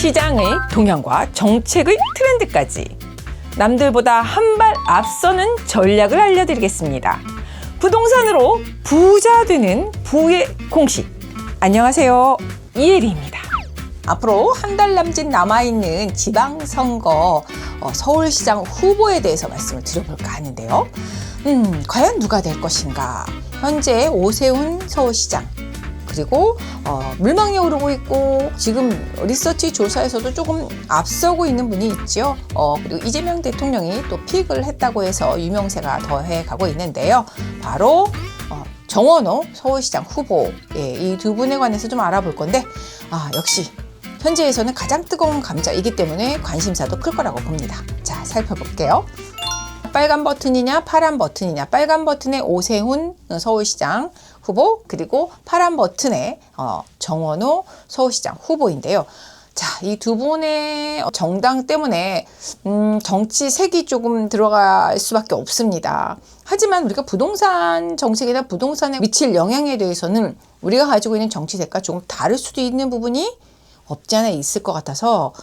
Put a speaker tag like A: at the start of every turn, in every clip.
A: 시장의 동향과 정책의 트렌드까지 남들보다 한 발 앞서는 전략을 알려드리겠습니다. 부동산으로 부자 되는 부의 공식. 안녕하세요, 이혜리입니다. 앞으로 한 달 남짓 남아있는 지방선거 서울시장 후보에 대해서 말씀을 드려볼까 하는데요. 과연 누가 될 것인가? 현재 오세훈 서울시장, 그리고 물망에 오르고 있고 지금 리서치 조사에서도 조금 앞서고 있는 분이 있죠. 그리고 이재명 대통령이 또 픽을 했다고 해서 유명세가 더해가고 있는데요. 바로 정원호 서울시장 후보, 이 두 분에 관해서 좀 알아볼 건데, 역시 현재에서는 가장 뜨거운 감자이기 때문에 관심사도 클 거라고 봅니다. 자, 살펴볼게요. 빨간 버튼이냐 파란 버튼이냐. 빨간 버튼에 오세훈 서울시장 후보, 그리고 파란 버튼에 정원호 서울시장 후보인데요. 자, 이 두 분의 정당 때문에 정치 색이 조금 들어갈 수밖에 없습니다. 하지만 우리가 부동산 정책이나 부동산에 미칠 영향에 대해서는 우리가 가지고 있는 정치색과 조금 다를 수도 있는 부분이 없지 않아 있을 것 같아서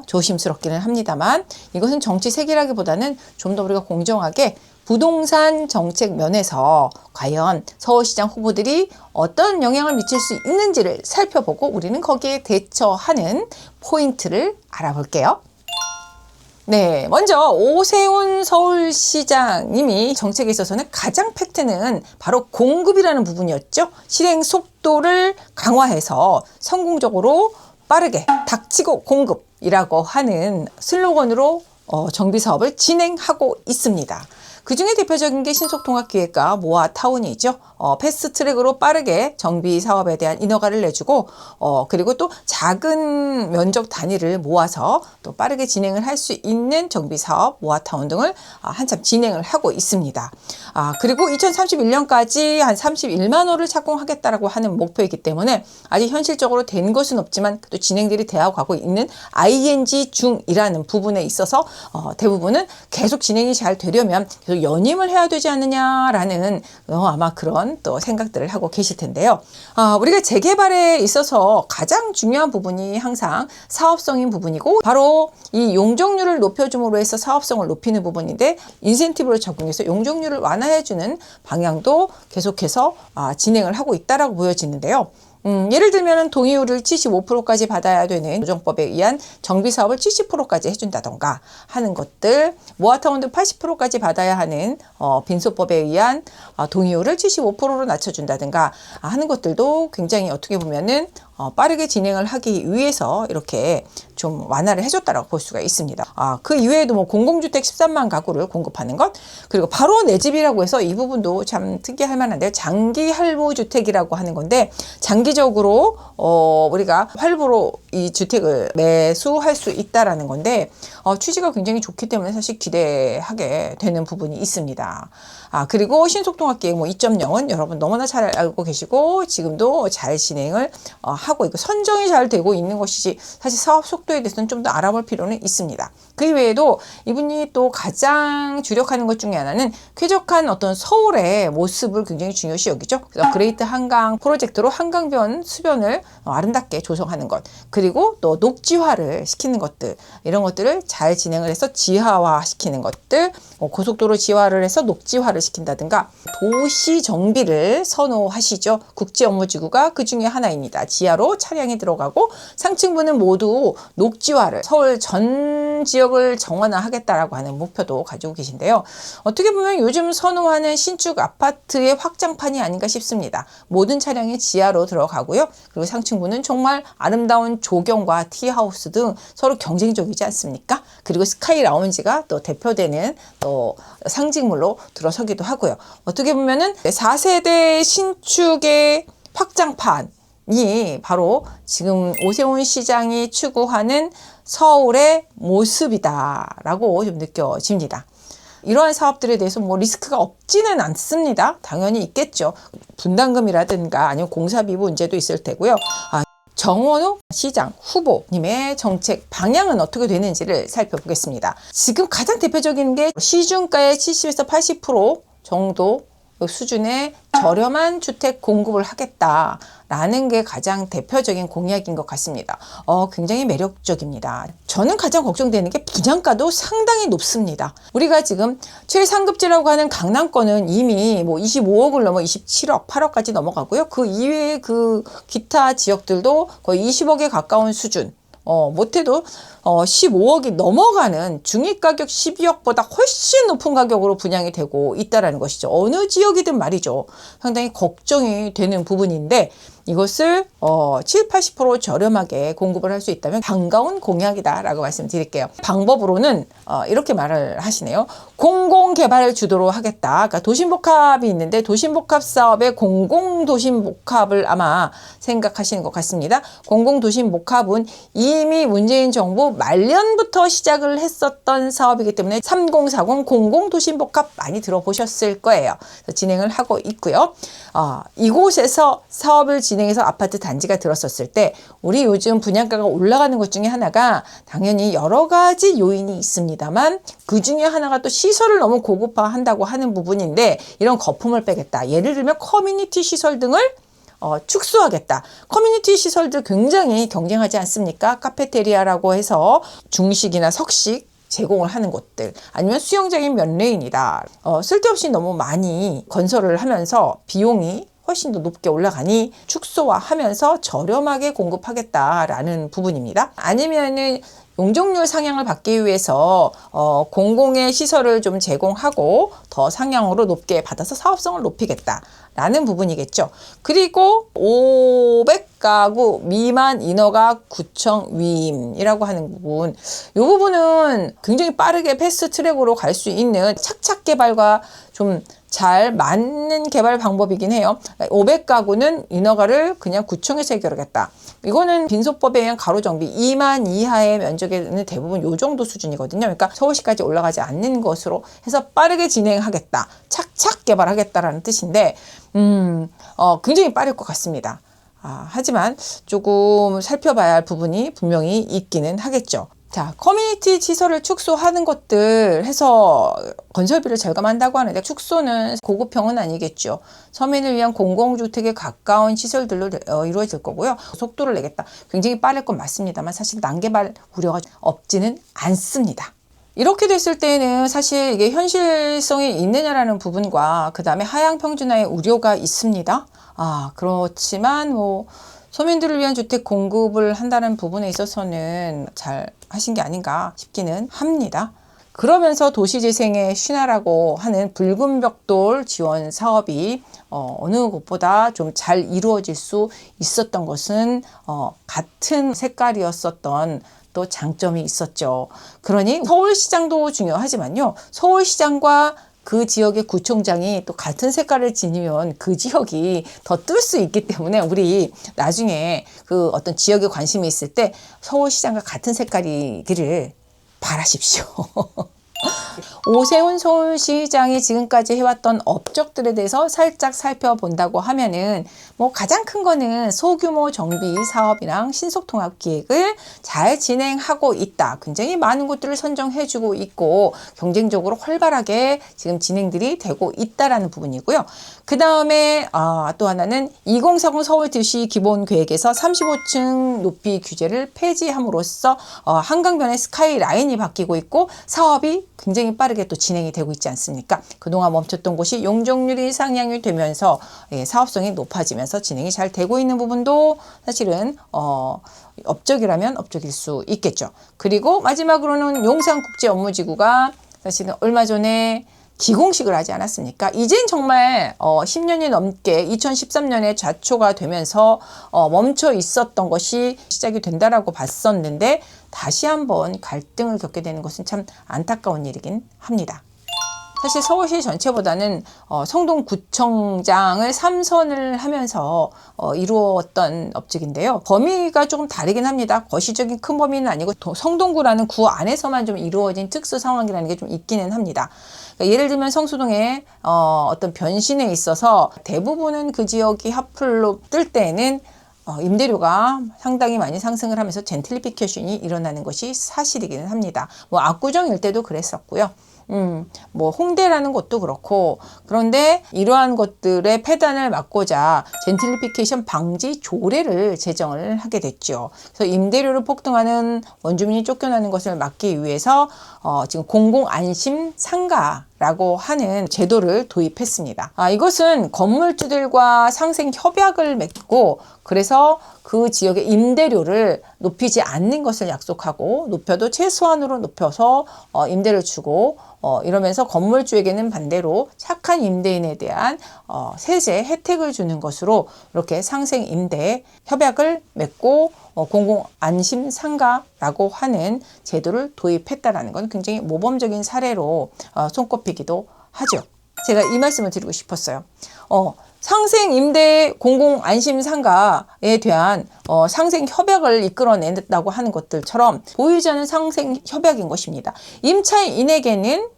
A: 조심스럽기는 합니다만, 이것은 정치색이라기보다는 좀 더 우리가 공정하게 부동산 정책 면에서 과연 서울시장 후보들이 어떤 영향을 미칠 수 있는지를 살펴보고 우리는 거기에 대처하는 포인트를 알아볼게요. 네, 먼저 오세훈 서울시장님이 정책에 있어서는 가장 팩트는 바로 공급이라는 부분이었죠. 실행 속도를 강화해서 성공적으로 빠르게 닥치고 공급이라고 하는 슬로건으로 정비 사업을 진행하고 있습니다. 그 중에 대표적인 게 신속통합기획과 모아타운이죠. 패스트트랙으로 빠르게 정비 사업에 대한 인허가를 내주고, 그리고 또 작은 면적 단위를 모아서 또 빠르게 진행을 할 수 있는 정비 사업, 모아타운 등을 한참 진행을 하고 있습니다. 그리고 2031년까지 한 31만 호를 착공하겠다라고 하는 목표이기 때문에 아직 현실적으로 된 것은 없지만 또 진행들이 되어 가고 있는 ING 중이라는 부분에 있어서 대부분은 계속 진행이 잘 되려면 계속 연임을 해야 되지 않느냐라는 아마 그런 또 생각들을 하고 계실 텐데요. 우리가 재개발에 있어서 가장 중요한 부분이 항상 사업성인 부분이고, 바로 이 용적률을 높여줌으로 해서 사업성을 높이는 부분인데, 인센티브를 적용해서 용적률을 완화해주는 방향도 계속해서 진행을 하고 있다라고 보여지는데요. 예를 들면 동의율을 75%까지 받아야 되는 조정법에 의한 정비 사업을 70%까지 해준다던가 하는 것들, 모아타운도 80%까지 받아야 하는 빈소법에 의한 동의율을 75%로 낮춰준다든가 하는 것들도 굉장히 어떻게 보면은 빠르게 진행을 하기 위해서 이렇게 좀 완화를 해줬다라고 볼 수가 있습니다. 그 이외에도 뭐 공공주택 13만 가구를 공급하는 것, 그리고 바로 내 집이라고 해서 이 부분도 참 특이할 만한데요. 장기 할부 주택이라고 하는 건데, 장기적으로 우리가 할부로 이 주택을 매수할 수 있다라는 건데, 취지가 굉장히 좋기 때문에 사실 기대하게 되는 부분이 있습니다. 그리고 신속통합기획 2.0은 여러분 너무나 잘 알고 계시고 지금도 잘 진행을 하고 있고 선정이 잘 되고 있는 것이지, 사실 사업 속도에 대해서는 좀 더 알아볼 필요는 있습니다. 그 이외에도 이분이 또 가장 주력하는 것 중에 하나는 쾌적한 어떤 서울의 모습을 굉장히 중요시 여기죠. 그래서 그레이트 한강 프로젝트로 한강변 수변을 아름답게 조성하는 것, 그리고 또 녹지화를 시키는 것들, 이런 것들을 잘 진행을 해서 지하화 시키는 것들, 고속도로 지하를 해서 녹지화를 시킨다든가, 도시 정비를 선호하시죠. 국제업무지구가 그 중에 하나입니다. 지하로 차량이 들어가고 상층부는 모두 녹지화를, 서울 전 지역을 정원화하겠다라고 하는 목표도 가지고 계신데요. 어떻게 보면 요즘 선호하는 신축 아파트의 확장판이 아닌가 싶습니다. 모든 차량이 지하로 들어가고요. 그리고 상층부는 정말 아름다운 조경과 티하우스 등 서로 경쟁적이지 않습니까? 그리고 스카이 라운지가 또 대표되는 또 상징물로 들어서기도 하고요. 어떻게 보면은 4세대 신축의 확장판이 바로 지금 오세훈 시장이 추구하는 서울의 모습이다라고 좀 느껴집니다. 이러한 사업들에 대해서 리스크가 없지는 않습니다. 당연히 있겠죠. 분담금이라든가 아니면 공사비 문제도 있을 테고요. 정원호 시장 후보님의 정책 방향은 어떻게 되는지를 살펴보겠습니다. 지금 가장 대표적인 게 시중가의 70에서 80% 정도 수준의 저렴한 주택 공급을 하겠다라는 게 가장 대표적인 공약인 것 같습니다. 굉장히 매력적입니다. 저는 가장 걱정되는 게 분양가도 상당히 높습니다. 우리가 지금 최상급지라고 하는 강남권은 이미 뭐 25억을 넘어 27억, 8억까지 넘어가고요. 그 이외의 그 기타 지역들도 거의 20억에 가까운 수준. 못해도 15억이 넘어가는 중위가격 12억보다 훨씬 높은 가격으로 분양이 되고 있다는 것이죠. 어느 지역이든 말이죠. 상당히 걱정이 되는 부분인데 이것을 7, 80% 저렴하게 공급을 할 수 있다면 반가운 공약이다라고 말씀드릴게요. 방법으로는 이렇게 말을 하시네요. 공공개발 주도로 하겠다. 그러니까 도심복합이 있는데 도심복합 사업의 공공도심복합을 아마 생각하시는 것 같습니다. 공공도심복합은 이미 문재인 정부 말년부터 시작을 했었던 사업이기 때문에 3040 공공도심복합 많이 들어보셨을 거예요. 진행을 하고 있고요. 이곳에서 사업을 진행해서 아파트 단지가 들었었을 때 우리 요즘 분양가가 올라가는 것 중에 하나가 당연히 여러 가지 요인이 있습니다만 그 중에 하나가 또 시설을 너무 고급화한다고 하는 부분인데 이런 거품을 빼겠다. 예를 들면 커뮤니티 시설 등을 축소하겠다. 커뮤니티 시설들 굉장히 경쟁하지 않습니까? 카페테리아라고 해서 중식이나 석식 제공을 하는 곳들 아니면 수영장인 면레인이다. 쓸데없이 너무 많이 건설을 하면서 비용이 훨씬 더 높게 올라가니 축소화하면서 저렴하게 공급하겠다라는 부분입니다. 아니면은 용적률 상향을 받기 위해서 공공의 시설을 좀 제공하고 더 상향으로 높게 받아서 사업성을 높이겠다라는 부분이겠죠. 그리고 500가구 미만 인허가 구청 위임이라고 하는 부분, 이 부분은 굉장히 빠르게 패스트 트랙으로 갈 수 있는 착착 개발과 좀 잘 맞는 개발 방법이긴 해요. 500가구는 인허가를 그냥 구청에서 해결하겠다. 이거는 빈소법에 의한 가로정비 2만 이하의 면적에는 대부분 요 정도 수준이거든요. 그러니까 서울시까지 올라가지 않는 것으로 해서 빠르게 진행하겠다. 착착 개발하겠다라는 뜻인데 굉장히 빠를 것 같습니다. 하지만 조금 살펴봐야 할 부분이 분명히 있기는 하겠죠. 자, 커뮤니티 시설을 축소하는 것들 해서 건설비를 절감한다고 하는데 축소는 고급형은 아니겠죠. 서민을 위한 공공주택에 가까운 시설들로 이루어질 거고요. 속도를 내겠다. 굉장히 빠를 건 맞습니다만 사실 난개발 우려가 없지는 않습니다. 이렇게 됐을 때는 사실 이게 현실성이 있느냐라는 부분과 그 다음에 하향 평준화의 우려가 있습니다. 그렇지만 서민들을 위한 주택 공급을 한다는 부분에 있어서는 잘 하신 게 아닌가 싶기는 합니다. 그러면서 도시재생의 신화라고 하는 붉은 벽돌 지원 사업이 어느 곳보다 좀 잘 이루어질 수 있었던 것은 같은 색깔이었었던 또 장점이 있었죠. 그러니 서울시장도 중요하지만요. 서울시장과 그 지역의 구청장이 또 같은 색깔을 지니면 그 지역이 더 뜰 수 있기 때문에 우리 나중에 그 어떤 지역에 관심이 있을 때 서울시장과 같은 색깔이기를 바라십시오. 오세훈 서울시장이 지금까지 해왔던 업적들에 대해서 살짝 살펴본다고 하면은 가장 큰 거는 소규모 정비 사업이랑 신속통합 기획을 잘 진행하고 있다. 굉장히 많은 곳들을 선정해주고 있고 경쟁적으로 활발하게 지금 진행들이 되고 있다라는 부분이고요. 그 다음에 또 하나는 2040 서울도시 기본계획에서 35층 높이 규제를 폐지함으로써 한강변의 스카이라인이 바뀌고 있고 사업이 굉장히 빠르게 또 진행이 되고 있지 않습니까? 그동안 멈췄던 곳이 용적률이 상향이 되면서 사업성이 높아지면서 진행이 잘 되고 있는 부분도 사실은 업적이라면 업적일 수 있겠죠. 그리고 마지막으로는 용산국제업무지구가 사실은 얼마 전에 기공식을 하지 않았습니까? 이젠 정말 10년이 넘게 2013년에 좌초가 되면서 멈춰 있었던 것이 시작이 된다라고 봤었는데 다시 한번 갈등을 겪게 되는 것은 참 안타까운 일이긴 합니다. 사실 서울시 전체보다는 성동구청장을 3선을 하면서 이루었던 업적인데요. 범위가 조금 다르긴 합니다. 거시적인 큰 범위는 아니고 성동구라는 구 안에서만 좀 이루어진 특수 상황이라는 게 좀 있기는 합니다. 그러니까 예를 들면 성수동의 어떤 변신에 있어서 대부분은 그 지역이 핫플로 뜰 때에는 임대료가 상당히 많이 상승을 하면서 젠틀리피케이션이 일어나는 것이 사실이기는 합니다. 압구정 일대도 그랬었고요. 뭐 홍대라는 곳도 그렇고, 그런데 이러한 것들의 폐단을 막고자 젠틀리피케이션 방지 조례를 제정을 하게 됐죠. 그래서 임대료를 폭등하는 원주민이 쫓겨나는 것을 막기 위해서 지금 공공안심 상가라고 하는 제도를 도입했습니다. 이것은 건물주들과 상생 협약을 맺고, 그래서 그 지역의 임대료를 높이지 않는 것을 약속하고, 높여도 최소한으로 높여서 임대를 주고, 이러면서 건물주에게는 반대로 착한 임대인에 대한 세제 혜택을 주는 것으로 이렇게 상생 임대 협약을 맺고 공공안심상가라고 하는 제도를 도입했다라는 건 굉장히 모범적인 사례로 손꼽히기도 하죠. 제가 이 말씀을 드리고 싶었어요. 상생 임대 공공안심상가에 대한 상생 협약을 이끌어낸다고 하는 것들처럼 보이지 않는 상생 협약인 것입니다. 임차인에게는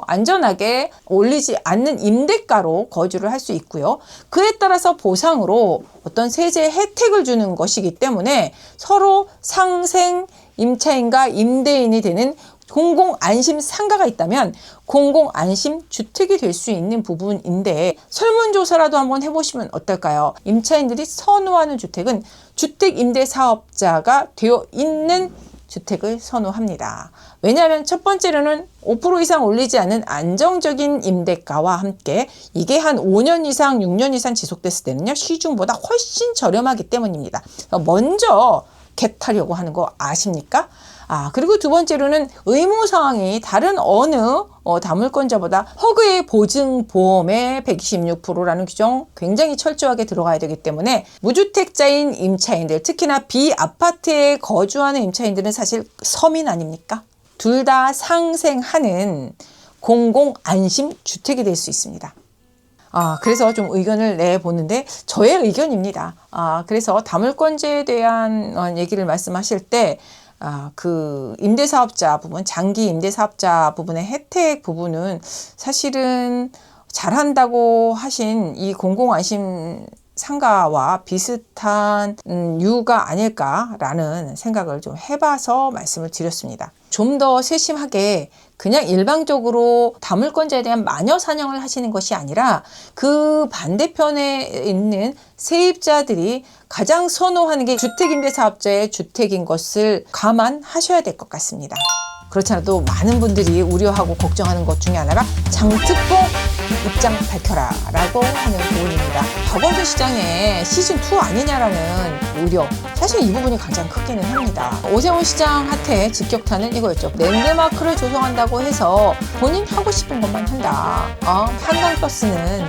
A: 안전하게 올리지 않는 임대가로 거주를 할 수 있고요. 그에 따라서 보상으로 어떤 세제 혜택을 주는 것이기 때문에 서로 상생 임차인과 임대인이 되는 공공안심 상가가 있다면 공공안심 주택이 될 수 있는 부분인데, 설문조사라도 한번 해보시면 어떨까요? 임차인들이 선호하는 주택은 주택임대사업자가 되어 있는 주택을 선호합니다. 왜냐하면 첫 번째로는 5% 이상 올리지 않은 안정적인 임대가와 함께 이게 한 5년 이상, 6년 이상 지속됐을 때는요, 시중보다 훨씬 저렴하기 때문입니다. 먼저 겟하려고 하는 거 아십니까? 그리고 두 번째로는 의무사항이 다른 어느 다물권자보다 허그의 보증보험의 126%라는 규정 굉장히 철저하게 들어가야 되기 때문에 무주택자인 임차인들, 특히나 비아파트에 거주하는 임차인들은 사실 서민 아닙니까? 둘 다 상생하는 공공안심주택이 될 수 있습니다. 그래서 좀 의견을 내보는데, 저의 의견입니다. 그래서 다물권제에 대한 얘기를 말씀하실 때 그 임대사업자 부분, 장기 임대사업자 부분의 혜택 부분은 사실은 잘한다고 하신 이 공공안심 상가와 비슷한 이유가 아닐까라는 생각을 좀 해봐서 말씀을 드렸습니다. 좀 더 세심하게 그냥 일방적으로 다물권자에 대한 마녀 사냥을 하시는 것이 아니라 그 반대편에 있는 세입자들이 가장 선호하는 게 주택임대사업자의 주택인 것을 감안하셔야 될 것 같습니다. 그렇지 않아도 많은 분들이 우려하고 걱정하는 것 중에 하나가 장특보 입장 밝혀라 라고 하는 부분입니다. 박원순 시장의 시즌2 아니냐라는 우려, 사실 이 부분이 가장 크기는 합니다. 오세훈 시장 핫해 직격탄은 이거였죠. 랜드마크를 조성한다고 해서 본인 하고 싶은 것만 한다. 한강버스는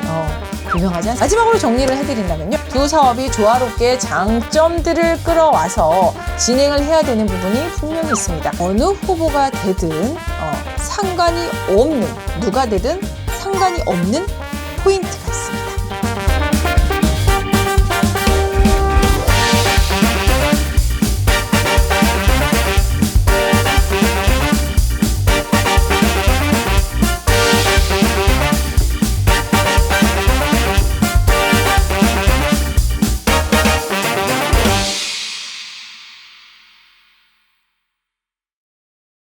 A: 유명하지 않습니까? 마지막으로 정리를 해드린다면요, 두 사업이 조화롭게 장점들을 끌어와서 진행을 해야 되는 부분이 분명히 있습니다. 어느 후보가 되든 상관이 없는, 누가 되든 상관이 없는 포인트가 있습니다.